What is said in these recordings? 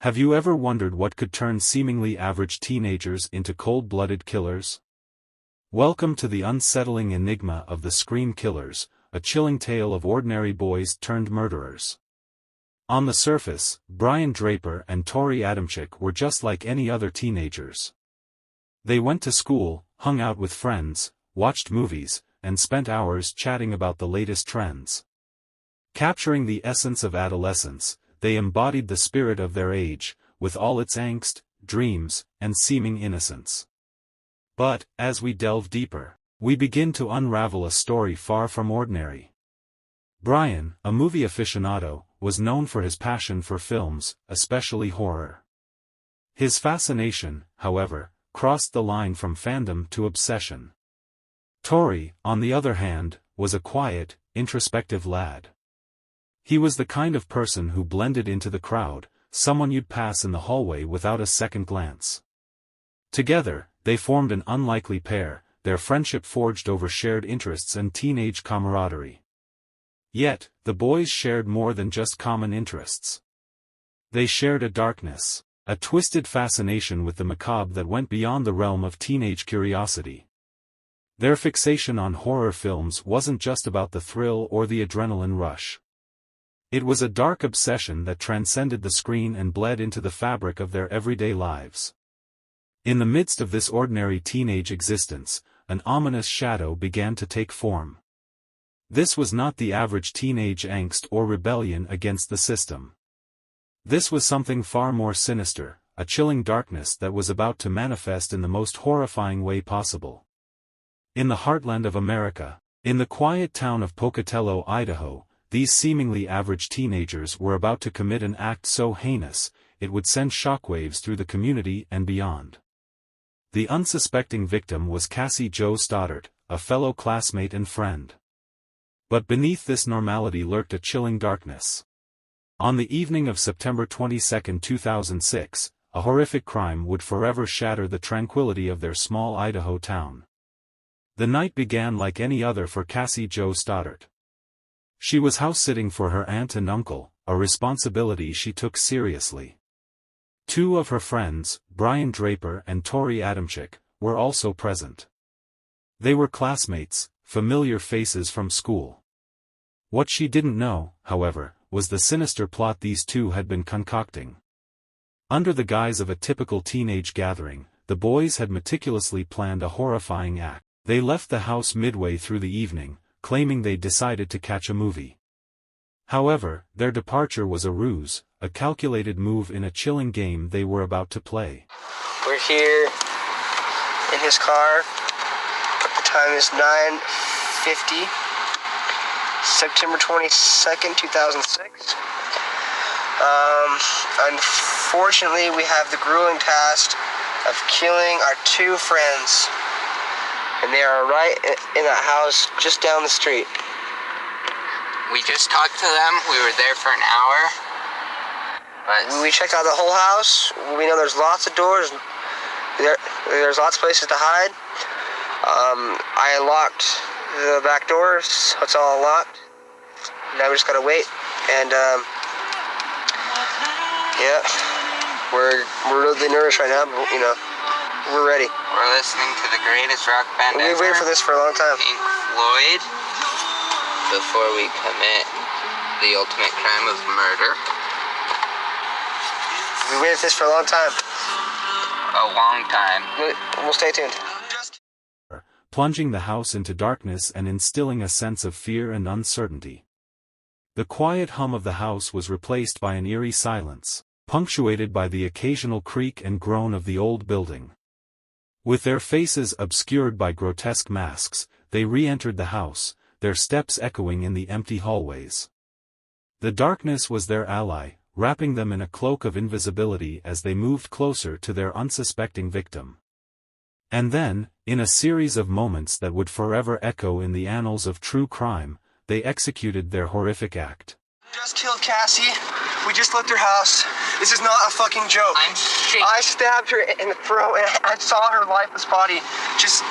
Have you ever wondered what could turn seemingly average teenagers into cold-blooded killers? Welcome to the unsettling enigma of the Scream Killers, a chilling tale of ordinary boys turned murderers. On the surface, Brian Draper and Tori Adamczyk were just like any other teenagers. They went to school, hung out with friends, watched movies, and spent hours chatting about the latest trends. Capturing the essence of adolescence, they embodied the spirit of their age, with all its angst, dreams, and seeming innocence. But, as we delve deeper, we begin to unravel a story far from ordinary. Brian, a movie aficionado, was known for his passion for films, especially horror. His fascination, however, crossed the line from fandom to obsession. Tori, on the other hand, was a quiet, introspective lad. He was the kind of person who blended into the crowd, someone you'd pass in the hallway without a second glance. Together, they formed an unlikely pair, their friendship forged over shared interests and teenage camaraderie. Yet, the boys shared more than just common interests. They shared a darkness, a twisted fascination with the macabre that went beyond the realm of teenage curiosity. Their fixation on horror films wasn't just about the thrill or the adrenaline rush. It was a dark obsession that transcended the screen and bled into the fabric of their everyday lives. In the midst of this ordinary teenage existence, an ominous shadow began to take form. This was not the average teenage angst or rebellion against the system. This was something far more sinister, a chilling darkness that was about to manifest in the most horrifying way possible. In the heartland of America, in the quiet town of Pocatello, Idaho, these seemingly average teenagers were about to commit an act so heinous, it would send shockwaves through the community and beyond. The unsuspecting victim was Cassie Jo Stoddart, a fellow classmate and friend. But beneath this normality lurked a chilling darkness. On the evening of September 22, 2006, a horrific crime would forever shatter the tranquility of their small Idaho town. The night began like any other for Cassie Jo Stoddart. She was house-sitting for her aunt and uncle, a responsibility she took seriously. Two of her friends, Brian Draper and Tori Adamczyk, were also present. They were classmates, familiar faces from school. What she didn't know, however, was the sinister plot these two had been concocting. Under the guise of a typical teenage gathering, the boys had meticulously planned a horrifying act. They left the house midway through the evening, claiming they'd decided to catch a movie. However, their departure was a ruse, a calculated move in a chilling game they were about to play. We're here in his car. The time is 9:50, September 22nd, 2006. Unfortunately, we have the grueling task of killing our two friends. And they are right in that house just down the street. We just talked to them. We were there for an hour. But we checked out the whole house. We know there's lots of doors. There's lots of places to hide. I locked the back doors, so it's all locked. Now we just gotta wait. And yeah, we're really nervous right now, but you know, we're ready. We're listening to the greatest rock band ever. We've waited for this for a long time. Pink Floyd. Before we commit the ultimate crime of murder. We waited for this for a long time. A long time. We'll stay tuned. Plunging the house into darkness and instilling a sense of fear and uncertainty. The quiet hum of the house was replaced by an eerie silence, punctuated by the occasional creak and groan of the old building. With their faces obscured by grotesque masks, they re-entered the house, their steps echoing in the empty hallways. The darkness was their ally, wrapping them in a cloak of invisibility as they moved closer to their unsuspecting victim. And then, in a series of moments that would forever echo in the annals of true crime, they executed their horrific act. We just killed Cassie. We just left her house. This is not a fucking joke. I'm shaking. I stabbed her in the throat and I saw her lifeless body just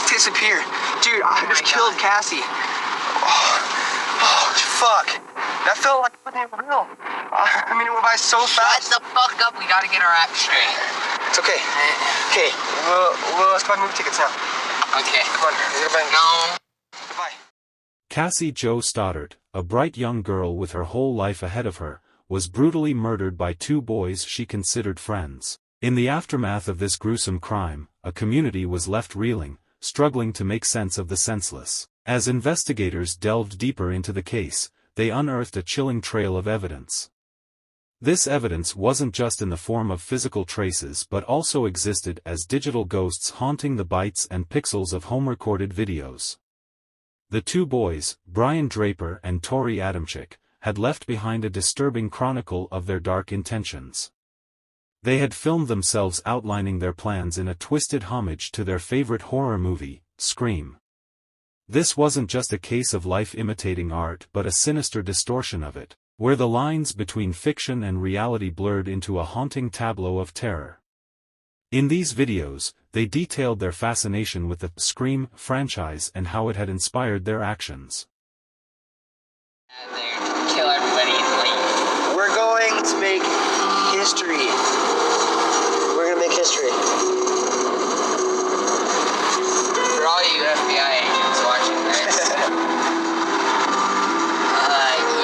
disappear. Dude, I just killed Cassie. Oh, fuck. That felt like it wasn't even real. I mean, it went by so fast. Shut the fuck up. We gotta get our act straight. It's okay. Okay, let's buy movie tickets now. Okay. Come on. No. Goodbye. Cassie Jo Stoddart, a bright young girl with her whole life ahead of her, was brutally murdered by two boys she considered friends. In the aftermath of this gruesome crime, a community was left reeling, struggling to make sense of the senseless. As investigators delved deeper into the case, they unearthed a chilling trail of evidence. This evidence wasn't just in the form of physical traces but also existed as digital ghosts haunting the bytes and pixels of home-recorded videos. The two boys, Brian Draper and Tori Adamczyk, had left behind a disturbing chronicle of their dark intentions. They had filmed themselves outlining their plans in a twisted homage to their favorite horror movie, Scream. This wasn't just a case of life imitating art but a sinister distortion of it, where the lines between fiction and reality blurred into a haunting tableau of terror. In these videos, they detailed their fascination with the Scream franchise and how it had inspired their actions. Kill everybody and leave. We're going to make history. We're gonna make history. For all you FBI agents watching this,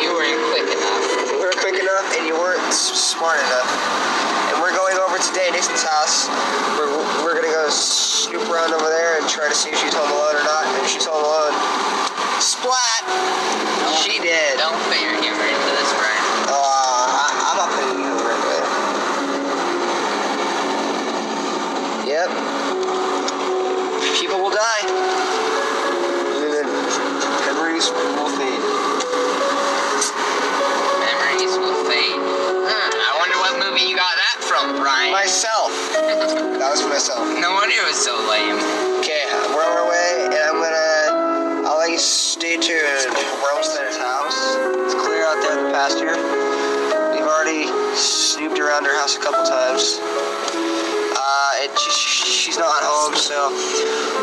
you weren't quick enough. You weren't quick enough and you weren't smart enough. And we're going over today to Dixon's house. We're gonna go snoop around over there and try to see if she's home alone or not. And if she's home alone, splat! She did. Don't put your humor into this, Brian. I'm not putting humor into it. Yep. People will die. And then memories will fade. Memories will fade. I wonder what movie you got that from, Brian. Myself. That was for myself. No wonder it was so lame. Okay, we're on our way, and I'll let you stay tuned. We're almost at his house. It's clear out there in the pasture. We've already snooped around her house a couple times. She's not home, so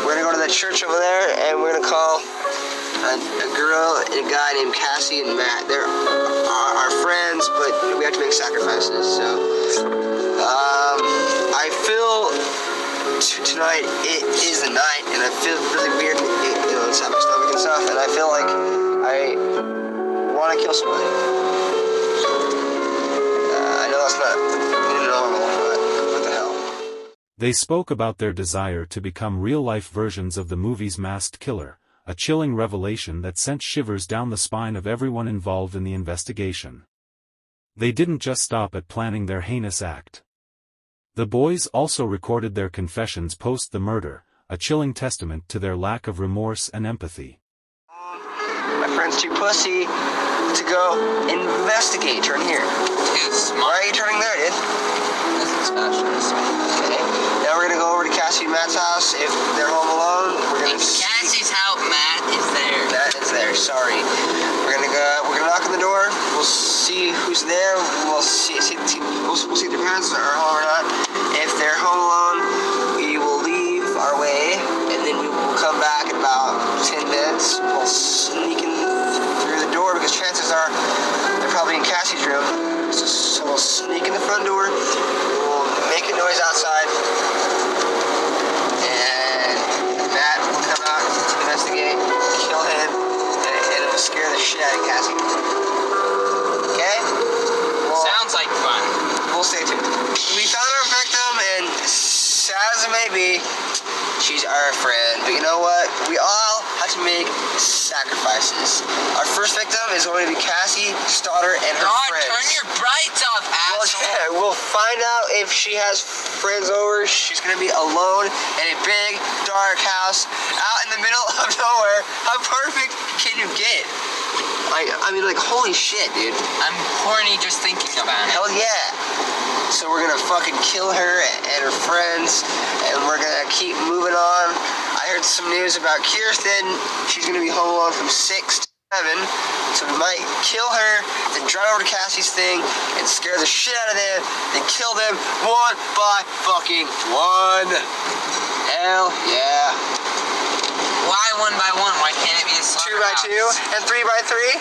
we're gonna go to that church over there, and we're gonna call a girl and a guy named Cassie and Matt. They're our friends, but we have to make sacrifices. So I feel tonight it is the night, and I feel really weird. Inside my stomach and stuff, and I feel like I want to kill somebody. I know that's not normal, but what the hell? They spoke about their desire to become real-life versions of the movie's masked killer, a chilling revelation that sent shivers down the spine of everyone involved in the investigation. They didn't just stop at planning their heinous act. The boys also recorded their confessions post the murder, a chilling testament to their lack of remorse and empathy. My friend's too pussy to go investigate. Turn here. Too smart. Why are you turning there, dude? This is special. Okay. Now we're gonna go over to Cassie and Matt's house. If they're home alone, we're gonna. If Cassie's house, Matt is there. Matt is there. Sorry. We're gonna knock on the door. We'll see who's there. We'll see if their parents are home or not. If they're home alone, we will leave our way, and then we will come back in about 10 minutes. We'll sneak in through the door because chances are they're probably in Cassie's room. So we'll sneak in the front door. We'll make a noise outside, and Matt will come out to investigate, kill him, and it'll scare the shit out of Cassie. Okay? Sounds like fun. We'll stay tuned. We found our victim, and sad as it may be, she's our friend. But you know what? We all have to make sacrifices. Our first victim is going to be Cassie Stoddart and her friends. Turn your brights off, Well, asshole. yeah, we'll find out if she has friends over. She's going to be alone in a big, dark house out in the middle of nowhere. How perfect can you get? I mean, like, holy shit, dude. I'm horny just thinking about it. Hell yeah. So we're gonna fucking kill her and her friends, and we're gonna keep moving on. I heard some news about Kirsten. She's gonna be home alone from 6 to 7, so we might kill her, then drive over to Cassie's thing, and scare the shit out of them, then kill them one by fucking one. Hell yeah. Why one by one? Why can't it be a 2 by 2 and 3 by 3.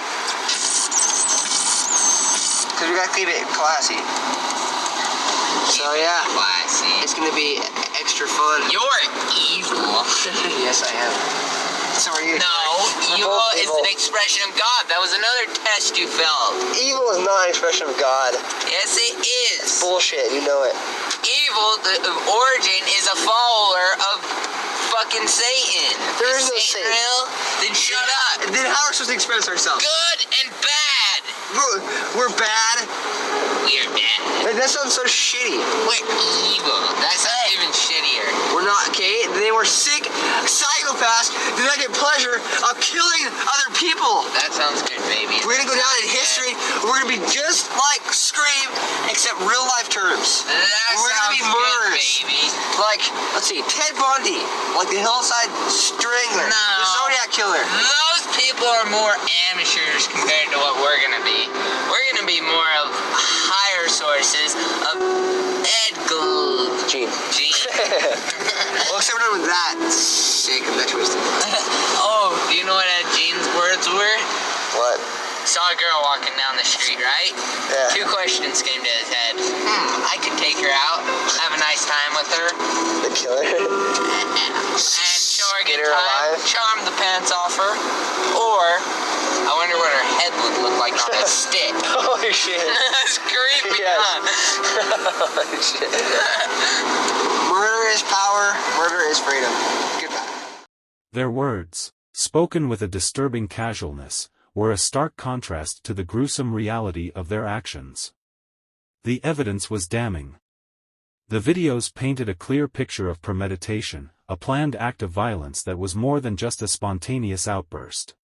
Because we gotta keep it classy. So yeah, Classy. it's gonna be extra fun. You're evil. Yes, I am. So are you. No, We're evil both is an expression of God. That was another test you failed. Evil is not an expression of God. Yes, it is. Bullshit, you know it. Evil, the origin, is a follower of fucking Satan. There is no Satan. Real? Then shut up. Then how are we supposed to express ourselves? Good and bad. We're bad. We're bad. That sounds so shitty. We're evil. That sounds even shittier. We're not, okay? They were sick psychopaths did not get pleasure of killing other people. That sounds good, baby. We're gonna go down in history. We're gonna be just like Scream, except real life terms. That We're gonna be sounds murderers. good, baby. Like, let's see, Ted Bundy, like the Hillside Strangler, No. the Zodiac Killer. Those people are more amateurs compared to what we're gonna be. We're gonna be more of higher sources of Ed Gene. Well, except we're done with that sick and that twisted. Oh, do you know what Ed Gene's words were? What? Saw a girl walking down the street, right? Yeah. 2 questions came to his head. I could take her out, have a nice time with her, The killer. and show her a Get good her time, alive? charm the pants off her, or I wonder what her head would look like on a stick. Holy shit. That's creepy, Yes. huh? Holy shit. Murder is power, murder is freedom. Goodbye. Their words, spoken with a disturbing casualness, were a stark contrast to the gruesome reality of their actions. The evidence was damning. The videos painted a clear picture of premeditation, a planned act of violence that was more than just a spontaneous outburst.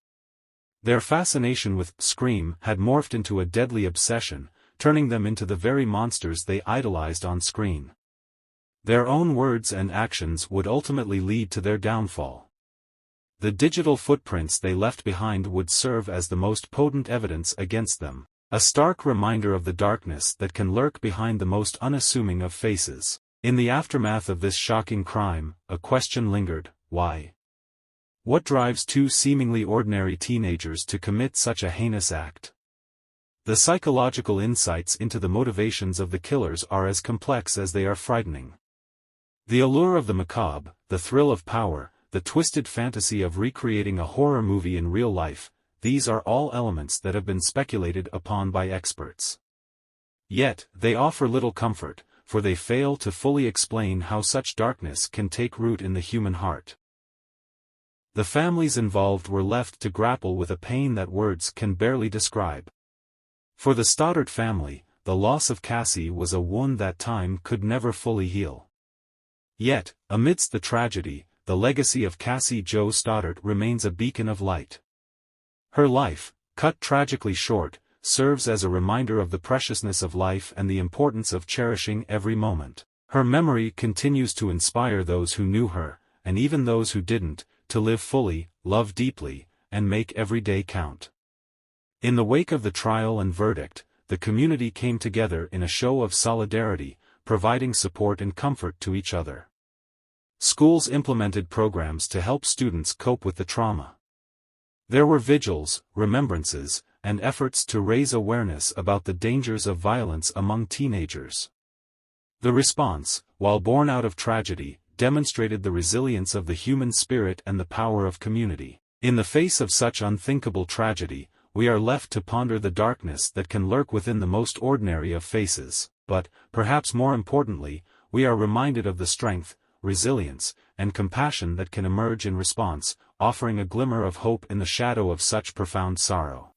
Their fascination with Scream had morphed into a deadly obsession, turning them into the very monsters they idolized on screen. Their own words and actions would ultimately lead to their downfall. The digital footprints they left behind would serve as the most potent evidence against them, a stark reminder of the darkness that can lurk behind the most unassuming of faces. In the aftermath of this shocking crime, a question lingered: why? What drives 2 seemingly ordinary teenagers to commit such a heinous act? The psychological insights into the motivations of the killers are as complex as they are frightening. The allure of the macabre, the thrill of power, the twisted fantasy of recreating a horror movie in real life, these are all elements that have been speculated upon by experts. Yet, they offer little comfort, for they fail to fully explain how such darkness can take root in the human heart. The families involved were left to grapple with a pain that words can barely describe. For the Stoddart family, the loss of Cassie was a wound that time could never fully heal. Yet, amidst the tragedy, the legacy of Cassie Jo Stoddart remains a beacon of light. Her life, cut tragically short, serves as a reminder of the preciousness of life and the importance of cherishing every moment. Her memory continues to inspire those who knew her, and even those who didn't, to live fully, love deeply, and make every day count. In the wake of the trial and verdict, the community came together in a show of solidarity, providing support and comfort to each other. Schools implemented programs to help students cope with the trauma. There were vigils, remembrances, and efforts to raise awareness about the dangers of violence among teenagers. The response, while born out of tragedy, demonstrated the resilience of the human spirit and the power of community. In the face of such unthinkable tragedy, we are left to ponder the darkness that can lurk within the most ordinary of faces, but, perhaps more importantly, we are reminded of the strength, resilience, and compassion that can emerge in response, offering a glimmer of hope in the shadow of such profound sorrow.